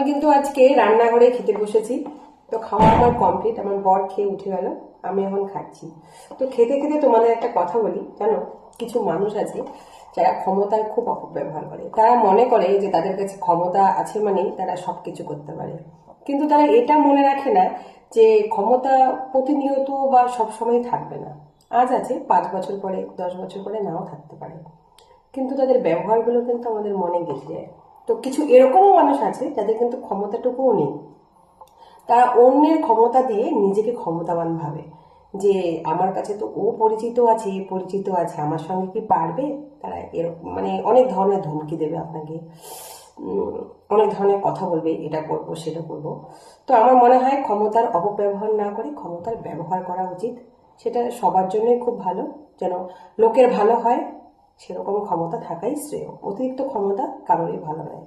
কিন্তু আজকে রান্নাঘরে খেতে বসেছি। তো খাওয়া আমার কমপ্লিট, আমার বর খেয়ে উঠে গেল, আমি এখন খাচ্ছি। তো খেতে খেতে তোমাদের একটা কথা বলি, জানো, কিছু মানুষ আছে যারা ক্ষমতার খুব অপব্যবহার করে। তারা মনে করে যে তাদের কাছে ক্ষমতা আছে মানেই তারা সবকিছু করতে পারে, কিন্তু তারা এটা মনে রাখে না যে ক্ষমতা প্রতিনিয়ত বা সবসময় থাকবে না। আজ আছে, 5 বছর পরে 10 বছর পরে নাও থাকতে পারে, কিন্তু তাদের ব্যবহারগুলো কিন্তু আমাদের মনে গেঁথে যায়। তো কিছু এরকমও মানুষ আছে যাদের কিন্তু ক্ষমতাটুকুও নেই, তারা অন্যের ক্ষমতা দিয়ে নিজেকে ক্ষমতাবান ভাবে যে আমার কাছে তো ও পরিচিত আছে, এ পরিচিত আছে, আমার সঙ্গে কি পারবে। তারা এরকম মানে অনেক ধরনের ধমকি দেবে আপনাকে, অনেক ধরনের কথা বলবে, এটা করব সেটা করব। তো আমার মনে হয় ক্ষমতার অপব্যবহার না করে ক্ষমতার ব্যবহার করা উচিত। সেটা সবার জন্যই খুব ভালো, যেন লোকের ভালো হয়। সেরকম ক্ষমতা থাকাই শ্রেয়, অতিরিক্ত ক্ষমতা কারোরই ভালো নয়।